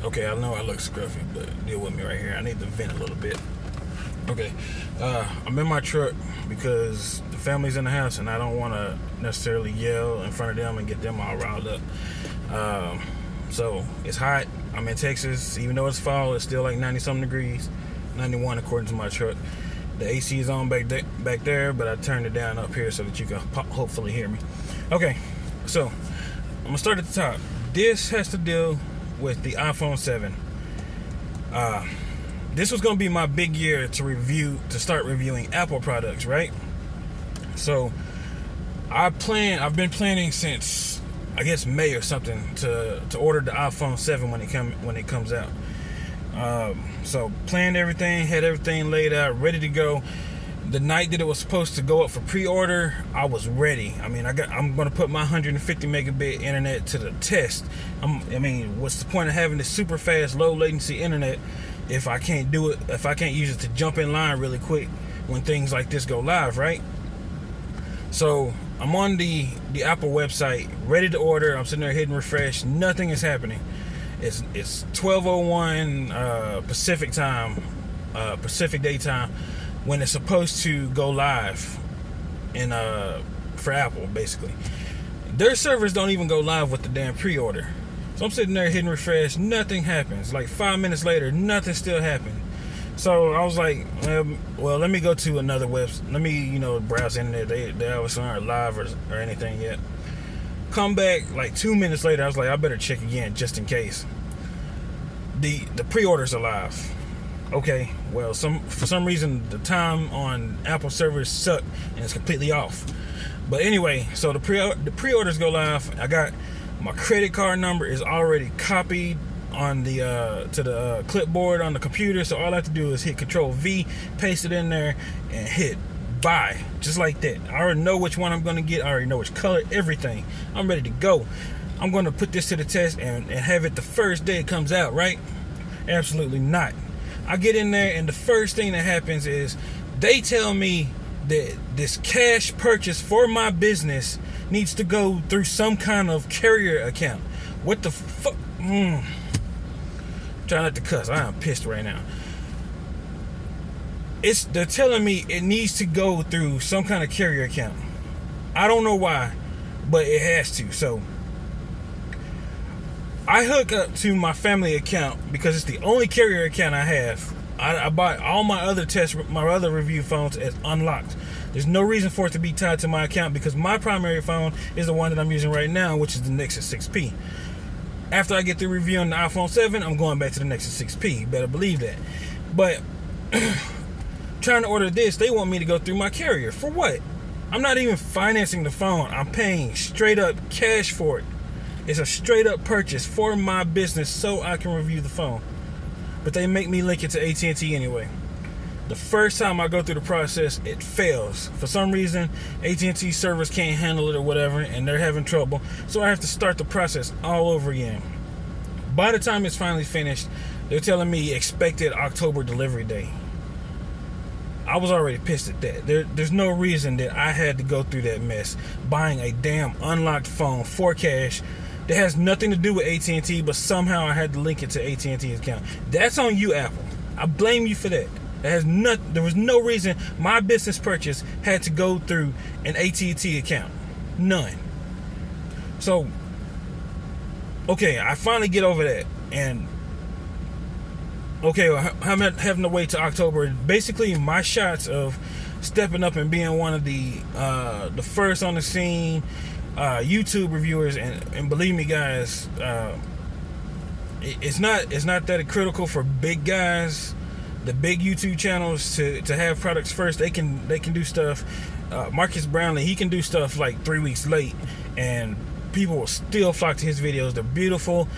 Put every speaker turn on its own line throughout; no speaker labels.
Okay, I know I look scruffy, but deal with me right here. I need to vent a little bit. Okay, I'm in my truck because the family's in the house and I don't want to necessarily yell in front of them and get them all riled up. So it's hot. I'm in Texas. Even though it's fall, it's still like 90-something degrees. 91 according to my truck. The AC is on back there, but I turned it down up here so that you can hopefully hear me. Okay, so I'm going to start at the top. This has to deal with the iPhone 7. This was going to be my big year to start reviewing Apple products, right? So I've been planning since I guess May or something to order the iPhone 7 when it comes out. So planned everything, had everything laid out, ready to go. The night that it was supposed to go up for pre-order, I was ready. I mean, I'm going to put my 150 megabit internet to the test. What's the point of having this super fast, low latency internet if I can't use it to jump in line really quick when things like this go live, right? So I'm on the Apple website, ready to order. I'm sitting there hitting refresh. Nothing is happening. It's 12:01 Pacific time, Pacific daytime, when it's supposed to go live for Apple, basically. Their servers don't even go live with the damn pre-order. So I'm sitting there hitting refresh, nothing happens. Like 5 minutes later, nothing still happened. So I was like, well, let me go to another website. Let me, browse in there. They obviously aren't live or anything yet. Come back like 2 minutes later, I was like, I better check again just in case. The pre-orders are live. Okay, well, for some reason the time on Apple servers suck and it's completely off. But anyway, so the pre-orders go live. I got my credit card number is already copied on the to the clipboard on the computer, so all I have to do is hit Control V, paste it in there, and hit buy, just like that. I already know which one I'm gonna get. I already know which color, everything. I'm ready to go. I'm gonna put this to the test and have it the first day it comes out, right? Absolutely not. I get in there and the first thing that happens is they tell me that this cash purchase for my business needs to go through some kind of carrier account. What the fuck? Try not to cuss. I am pissed right now. They're telling me it needs to go through some kind of carrier account. I don't know why, but it has to. So I hook up to my family account because it's the only carrier account I have. I bought all my other review phones as unlocked. There's no reason for it to be tied to my account because my primary phone is the one that I'm using right now, which is the Nexus 6P. After I get through reviewing the iPhone 7, I'm going back to the Nexus 6P. You better believe that. But trying to order this, they want me to go through my carrier. For what? I'm not even financing the phone. I'm paying straight up cash for it. It's a straight up purchase for my business so I can review the phone. But they make me link it to AT&T anyway. The first time I go through the process, it fails. For some reason, AT&T servers can't handle it or whatever, and they're having trouble. So I have to start the process all over again. By the time it's finally finished, they're telling me expected October delivery day. I was already pissed at that. There's no reason that I had to go through that mess, buying a damn unlocked phone for cash that has nothing to do with AT&T, but somehow I had to link it to AT&T's account. That's on you, Apple. I blame you for that. There was no reason my business purchase had to go through an AT&T account. None. So, okay, I finally get over that. And, okay, I'm having to wait till October. Basically, my shots of stepping up and being one of the first on the scene YouTube reviewers, and believe me, guys, it's not that critical for big guys. The big YouTube channels to have products first. They can do stuff. Marcus Brownlee, he can do stuff like 3 weeks late, and people will still flock to his videos. They're beautiful.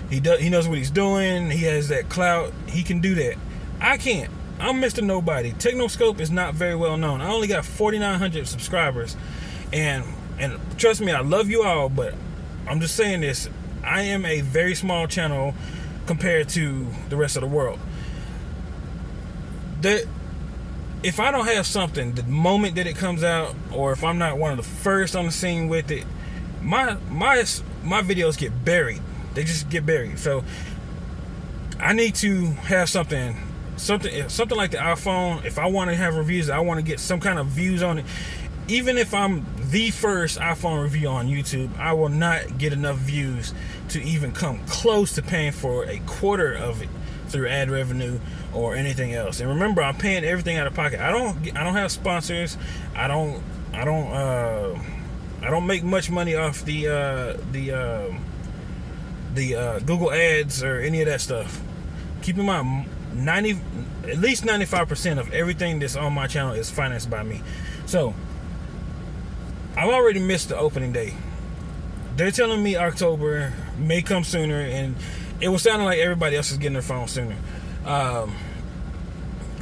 He knows what he's doing. He has that clout. He can do that. I can't. I'm Mr. Nobody. Technoscope is not very well known. I only got 4,900 subscribers, and trust me, I love you all, but I'm just saying this. I am a very small channel compared to the rest of the world. That if I don't have something the moment that it comes out, or if I'm not one of the first on the scene with it, my videos get buried. They just get buried. So I need to have something like the iPhone. If I want to have reviews, I want to get some kind of views on it. Even if I'm the first iPhone review on YouTube, I will not get enough views to even come close to paying for a quarter of it through ad revenue or anything else. And remember, I'm paying everything out of pocket. I don't have sponsors. I don't make much money off the Google ads or any of that stuff. Keep in mind, at least 95% of everything that's on my channel is financed by me. So I've already missed the opening day. They're telling me October may come sooner, and it was sounding like everybody else is getting their phone sooner.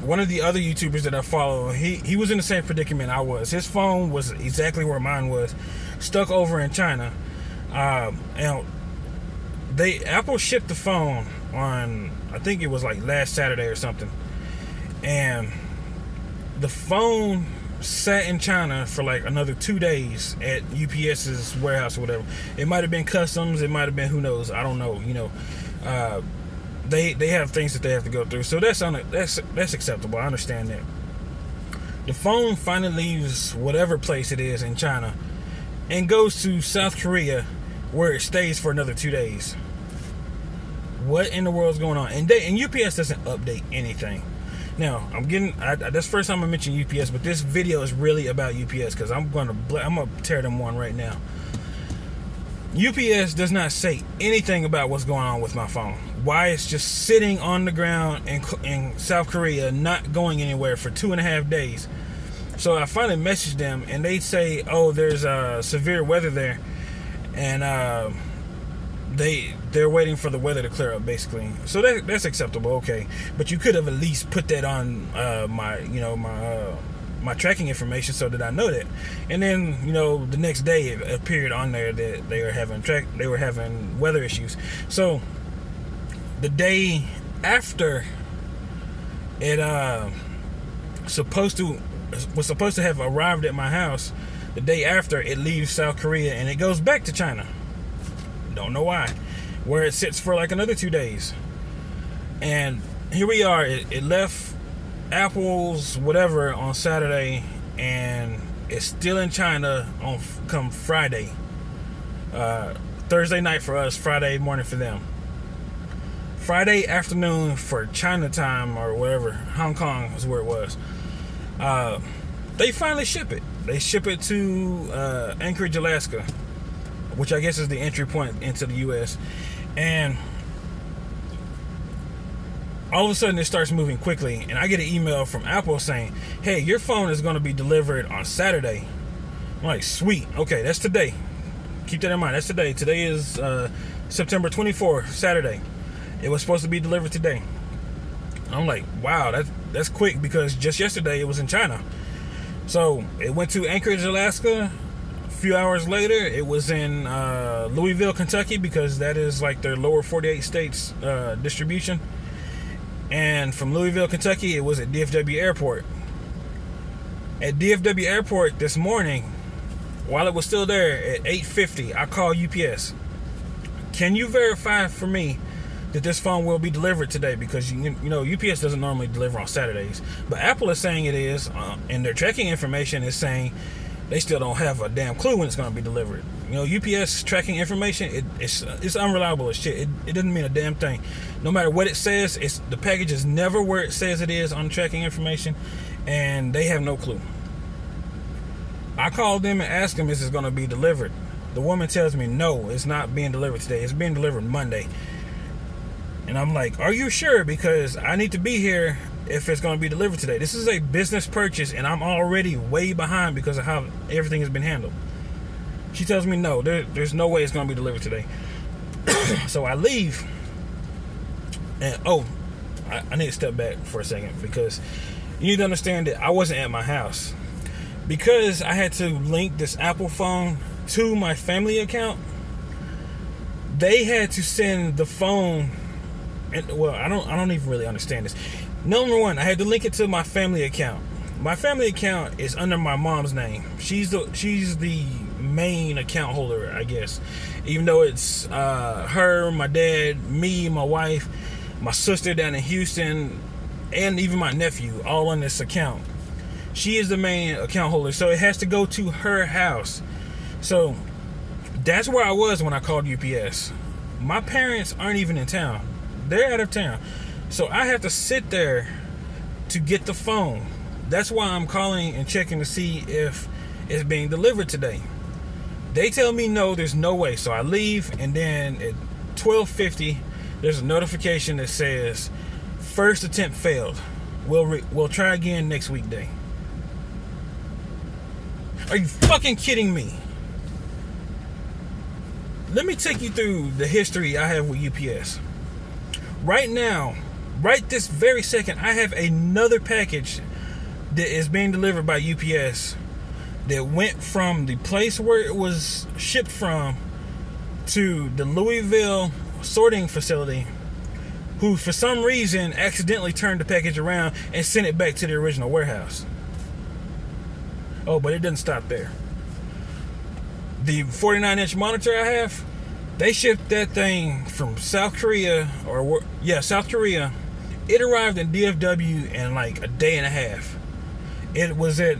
One of the other YouTubers that I follow, he was in the same predicament I was. His phone was exactly where mine was, stuck over in China. And Apple shipped the phone on, I think it was like last Saturday or something, and the phone sat in China for like another 2 days at UPS's warehouse or whatever. It might have been customs, it might have been, who knows, I don't know. They have things that they have to go through, so that's acceptable. I understand that. The phone finally leaves whatever place it is in China and goes to South Korea, where it stays for another 2 days. What in the world is going on? And UPS doesn't update anything. Now, that's the first time I mentioned UPS, but this video is really about UPS because I'm gonna tear them one right now. UPS does not say anything about what's going on with my phone. Why it's just sitting on the ground in South Korea, not going anywhere for 2.5 days. So I finally messaged them, and they say, "Oh, there's severe weather there," and they're waiting for the weather to clear up, basically. So that's acceptable, okay. But you could have at least put that on my tracking information so that I know that. And then the next day it appeared on there that they were having weather issues. So the day after it was supposed to have arrived at my house, the day after it leaves South Korea and it goes back to China. Don't know why. Where it sits for like another 2 days. And here we are. It left Apple's whatever on Saturday, and it's still in China come Friday. Thursday night for us, Friday morning for them. Friday afternoon for China time or whatever, Hong Kong is where it was. They finally ship it. They ship it to Anchorage, Alaska, which I guess is the entry point into the U.S. And all of a sudden it starts moving quickly, and I get an email from Apple saying, "Hey, your phone is going to be delivered on Saturday." I'm like, sweet, okay, that's today. Keep that in mind, that's today. Today is September 24th, Saturday. It was supposed to be delivered today. I'm like, wow, that's quick, because just yesterday it was in China. So it went to Anchorage, Alaska. A few hours later, it was in Louisville, Kentucky, because that is like their lower 48 states distribution. And from Louisville, Kentucky, it was at DFW Airport. At DFW Airport this morning, while it was still there at 8:50, I called UPS. Can you verify for me that this phone will be delivered today? Because UPS doesn't normally deliver on Saturdays, but Apple is saying it is, and their tracking information is saying they still don't have a damn clue when it's going to be delivered. UPS tracking information, it's unreliable as shit. It doesn't mean a damn thing. No matter what it says, the package is never where it says it is on the tracking information, and they have no clue. I called them and asked them, is it going to be delivered? The woman tells me, no, it's not being delivered today. It's being delivered Monday. And I'm like, are you sure? Because I need to be here if it's going to be delivered today. This is a business purchase, and I'm already way behind because of how everything has been handled. She tells me, no, there's no way it's going to be delivered today. So I leave. And, I need to step back for a second, because you need to understand that I wasn't at my house. Because I had to link this Apple phone to my family account, they had to send the phone. And, well, I don't even really understand this. Number one, I had to link it to my family account. My family account is under my mom's name. She's the main account holder, I guess. Even though it's her, my dad, me, my wife, my sister down in Houston, and even my nephew, all on this account. She is the main account holder, so it has to go to her house. So that's where I was when I called UPS. My parents aren't even in town. They're out of town. So I have to sit there to get the phone. That's why I'm calling and checking to see if it's being delivered today. They tell me no, there's no way. So I leave, and then at 12:50, there's a notification that says first attempt failed. We'll try again next weekday. Are you fucking kidding me? Let me take you through the history I have with UPS. Right now, right this very second, I have another package that is being delivered by UPS that went from the place where it was shipped from to the Louisville sorting facility, who for some reason accidentally turned the package around and sent it back to the original warehouse. Oh, but it doesn't stop there. The 49-inch monitor I have, they shipped that thing from South Korea, South Korea. It arrived in DFW in like a day and a half. It was at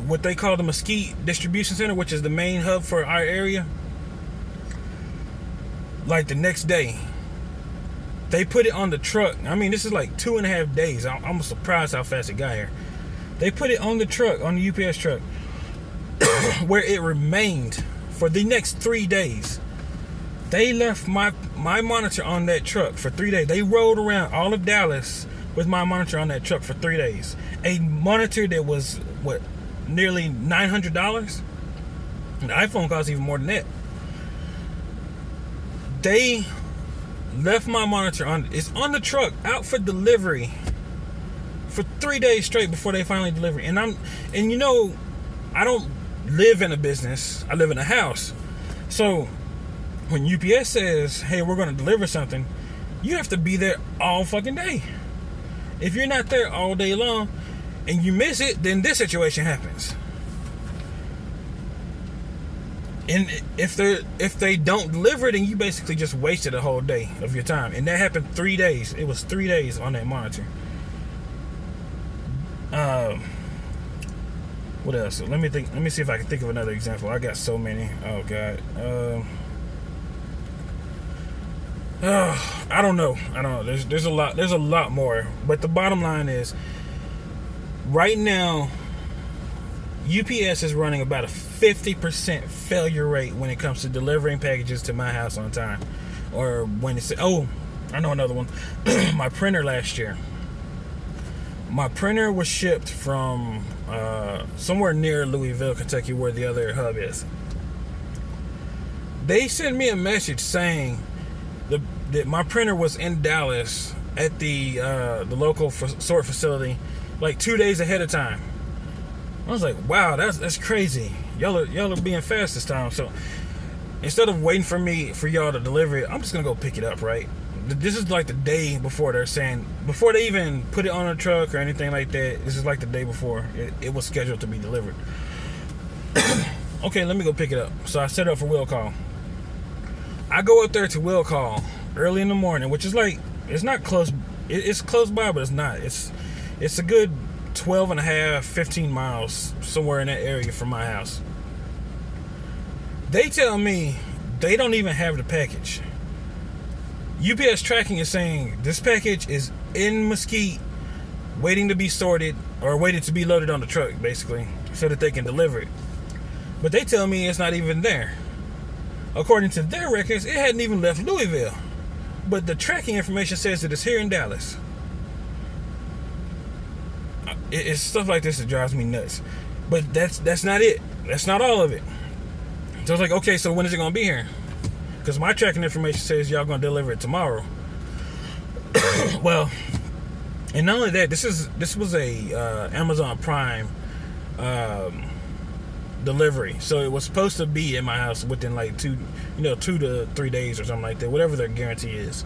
what they call the Mesquite Distribution Center, which is the main hub for our area. Like the next day, they put it on the truck. I mean, this is like 2.5 days. I'm surprised how fast it got here. They put it on the truck, on the UPS truck, where it remained for the next 3 days. They left my monitor on that truck for 3 days. They rode around all of Dallas with my monitor on that truck for 3 days. A monitor that was, nearly $900? The iPhone costs even more than that. They left my monitor it's on the truck, out for delivery for 3 days straight before they finally deliver. And I don't live in a business. I live in a house. So when UPS says, hey, we're going to deliver something, you have to be there all fucking day. If you're not there all day long and you miss it, then this situation happens. And if they don't deliver, then you basically just wasted a whole day of your time. And that happened 3 days. It was 3 days on that monitor. What else? Let me see if I can think of another example. I got so many. Oh God. I don't know. There's a lot more. But the bottom line is, right now, UPS is running about a 50% failure rate when it comes to delivering packages to my house on time. Or when it's, I know another one. My printer last year. My printer was shipped from somewhere near Louisville, Kentucky, where the other hub is. They sent me a message saying that my printer was in Dallas at the local sort facility like 2 days ahead of time. I was like, wow, that's crazy. Y'all are being fast this time. So instead of waiting for y'all to deliver it, I'm just gonna go pick it up, right? This is like the day before they're saying, before they even put it on a truck or anything like that. This is like the day before it was scheduled to be delivered. Okay, let me go pick it up. So I set up for will call. I go up there to will call early in the morning, which is like, it's not close. It's close by, but it's not. It's a good 12 and a half, 15 miles, somewhere in that area from my house. They tell me they don't even have the package. UPS tracking is saying this package is in Mesquite, waiting to be sorted, or waiting to be loaded on the truck, basically, so that they can deliver it. But they tell me it's not even there. According to their records, it hadn't even left Louisville. But the tracking information says that it's here in Dallas. It's stuff like this that drives me nuts. But that's not it. That's not all of it. So it's like, okay, so when is it going to be here? Because my tracking information says y'all going to deliver it tomorrow. Well, and not only that, this was a Amazon Prime delivery. So it was supposed to be in my house within like 2 to 3 days or something like that, whatever their guarantee is.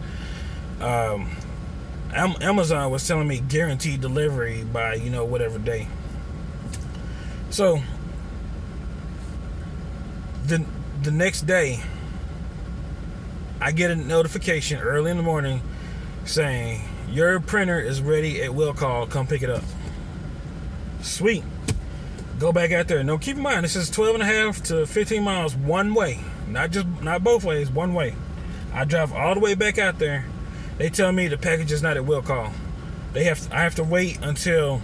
Amazon was telling me guaranteed delivery by whatever day. So the next day, I get a notification early in the morning saying your printer is ready at will call, come pick it up. Sweet. Go back out there. Now keep in mind, this is 12.5 to 15 miles one way, not both ways, one way. I drive all the way back out there. They tell me the package is not at will call. I have to wait until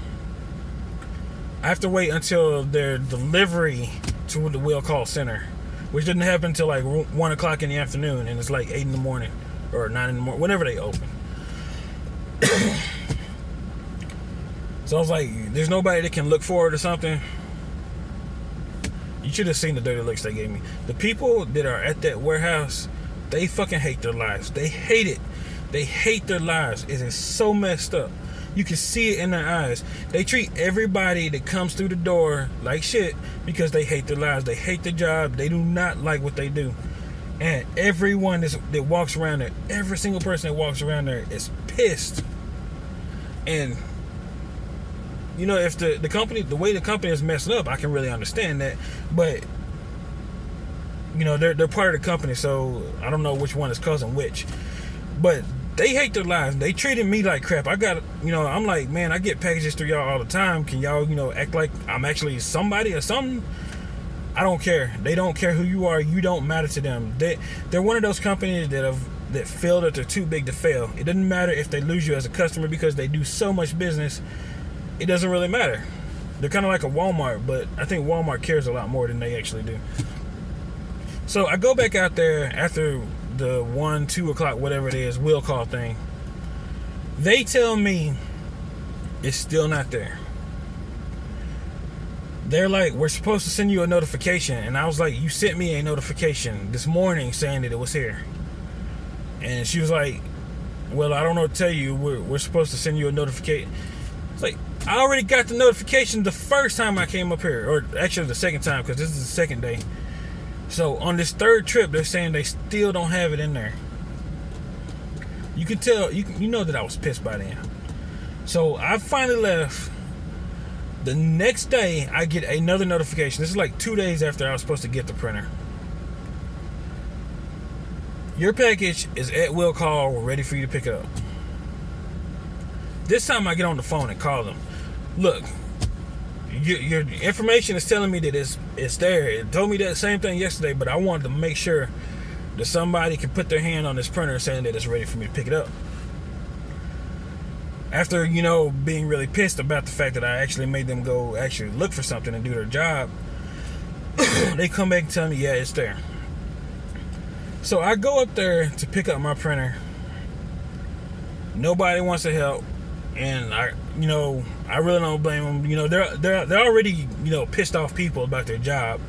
their delivery to the will call center, which didn't happen until like 1 o'clock in the afternoon, and it's like 8 in the morning or 9 in the morning, whenever they open. So I was like, there's nobody that can look for it or something. You should have seen the dirty looks they gave me. The people that are at that warehouse, they fucking hate their lives. They hate it. They hate their lives. It is so messed up. You can see it in their eyes. They treat everybody that comes through the door like shit because they hate their lives. They hate their job. They do not like what they do. And everyone that walks around there, every single person that walks around there is pissed. And you know, if the way the company is messing up, I can really understand that. But you know, they're part of the company, so I don't know which one is causing which. But they hate their lives. They treated me like crap. I'm like, man, I get packages through y'all all the time. Can y'all, act like I'm actually somebody or something? I don't care. They don't care who you are. You don't matter to them. They're one of those companies that feel that they're too big to fail. It doesn't matter if they lose you as a customer because they do so much business. It doesn't really matter. They're kind of like a Walmart, but I think Walmart cares a lot more than they actually do. So I go back out there after the 1, 2 o'clock, whatever it is, will call thing. They tell me it's still not there. They're like, we're supposed to send you a notification. And I was like, you sent me a notification this morning saying that it was here. And she was like, well, I don't know what to tell you. We're supposed to send you a notification. It's like, I already got the notification the first time I came up here. Or actually the second time, because this is the second day. So on this third trip, they're saying they still don't have it in there. You can tell, you know that I was pissed by then. So I finally left. The next day, I get another notification. This is like 2 days after I was supposed to get the printer. Your package is at will call. We're ready for you to pick it up. This time I get on the phone and call them. Look, your information is telling me that it's there. It told me that same thing yesterday, but I wanted to make sure that somebody can put their hand on this printer saying that it's ready for me to pick it up. After, being really pissed about the fact that I actually made them go actually look for something and do their job, they come back and tell me, yeah, it's there. So I go up there to pick up my printer. Nobody wants to help. And I really don't blame them. They're already, pissed off people about their job.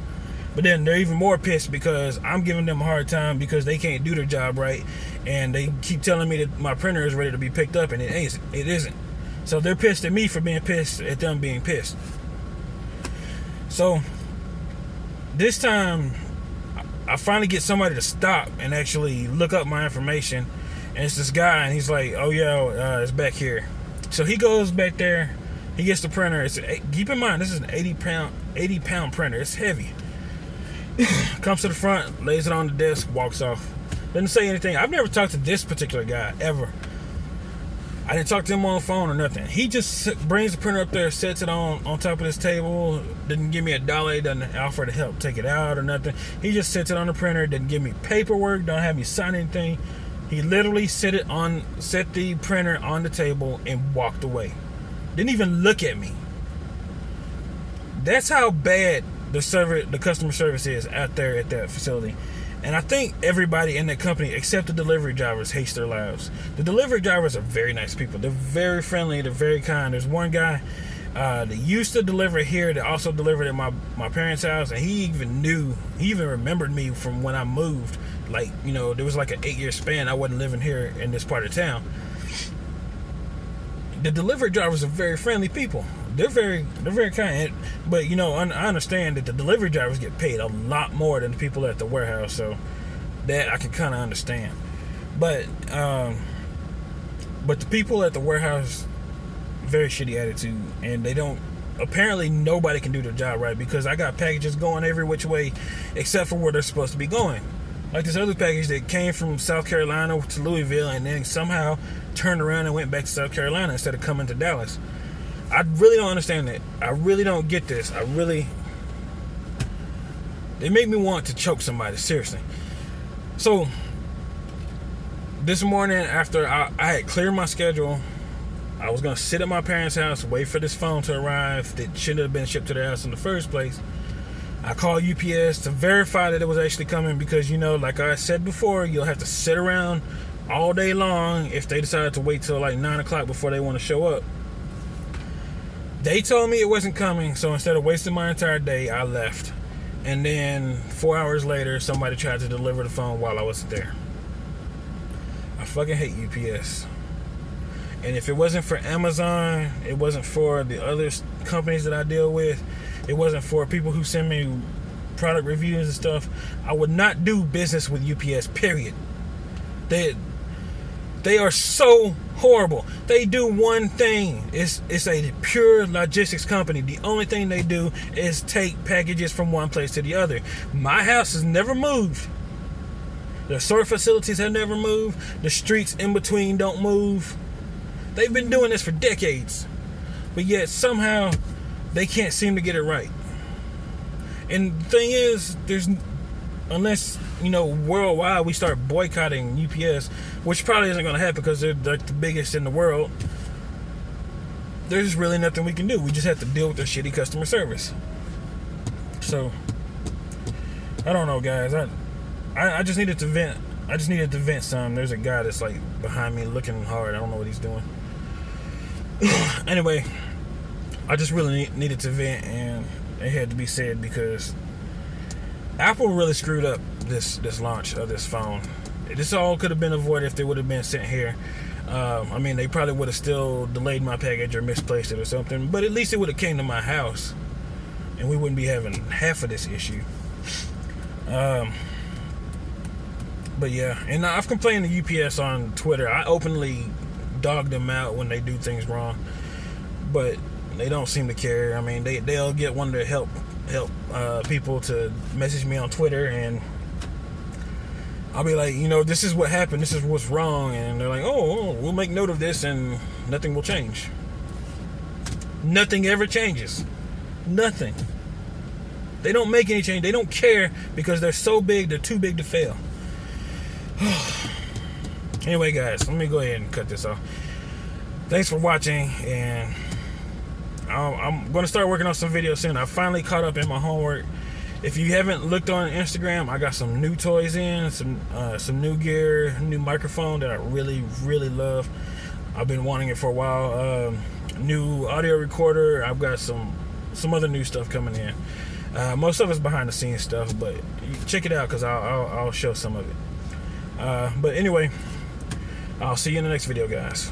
But then they're even more pissed because I'm giving them a hard time because they can't do their job right. And they keep telling me that my printer is ready to be picked up, and it isn't. So they're pissed at me for being pissed at them being pissed. So this time, I finally get somebody to stop and actually look up my information. And it's this guy, and he's like, oh yeah, it's back here. So he goes back there, he gets the printer. Keep in mind, this is an 80 pound printer. It's heavy. Comes to the front, lays it on the desk, walks off. Doesn't say anything. I've never talked to this particular guy ever. I didn't talk to him on the phone or nothing. He just brings the printer up there, sets it on top of this table. Didn't give me $1. Doesn't offer to help take it out or nothing. He just sets it on the printer. Didn't give me paperwork. Don't have me sign anything. He literally set the printer on the table and walked away. Didn't even look at me. That's how bad the customer service is out there at that facility. And I think everybody in that company, except the delivery drivers, hates their lives. The delivery drivers are very nice people. They're very friendly. They're very kind. There's one guy that used to deliver here that also delivered at my parents' house, and he even remembered me from when I moved. Like, there was like an 8-year span I wasn't living here in this part of town. The delivery drivers are very friendly people. They're very kind. But, I understand that the delivery drivers get paid a lot more than the people at the warehouse. So that I can kind of understand. But the people at the warehouse, very shitty attitude. And apparently nobody can do their job right because I got packages going every which way except for where they're supposed to be going. Like this other package that came from South Carolina to Louisville and then somehow turned around and went back to South Carolina instead of coming to Dallas. I really don't understand that. I really don't get this. They make me want to choke somebody, seriously. So, this morning after I had cleared my schedule, I was going to sit at my parents' house, wait for this phone to arrive that shouldn't have been shipped to their house in the first place. I called UPS to verify that it was actually coming because, you know, like I said before, you'll have to sit around all day long if they decide to wait till like 9 o'clock before they want to show up. They told me it wasn't coming, so instead of wasting my entire day, I left. And then 4 hours later, somebody tried to deliver the phone while I wasn't there. I fucking hate UPS. And if it wasn't for Amazon, it wasn't for the other companies that I deal with, it wasn't for people who send me product reviews and stuff, I would not do business with UPS, period. They are so horrible. They do one thing. It's a pure logistics company. The only thing they do is take packages from one place to the other. My house has never moved. The sort facilities have never moved. The streets in between don't move. They've been doing this for decades. But yet somehow they can't seem to get it right. And the thing is, unless, you know, worldwide we start boycotting UPS, which probably isn't going to happen because they're like the biggest in the world, there's really nothing we can do. We just have to deal with their shitty customer service. So, I don't know, guys. I just needed to vent. I just needed to vent some. There's a guy that's like behind me looking hard. I don't know what he's doing. Anyway, I just really needed to vent, and it had to be said because Apple really screwed up this launch of this phone. This all could have been avoided if they would have been sent here. I mean, they probably would have still delayed my package or misplaced it or something, but at least it would have came to my house, and we wouldn't be having half of this issue. But yeah, and I've complained to UPS on Twitter. I openly dog them out when they do things wrong, but they don't seem to care. I mean, they'll get one of their help people to message me on Twitter, and I'll be like, you know, this is what happened, this is what's wrong, and they're like, oh, we'll make note of this, and nothing will change. Nothing ever changes. Nothing. They don't make any change. They don't care because they're so big, they're too big to fail. Anyway, guys, let me go ahead and cut this off. Thanks for watching, and I'm going to start working on some videos soon. I finally caught up in my homework. If you haven't looked on Instagram, I got some new toys in, some new gear, new microphone that I really, really love. I've been wanting it for a while. New audio recorder. I've got some other new stuff coming in. Most of it's behind the scenes stuff, but check it out because I'll show some of it. But anyway, I'll see you in the next video, guys.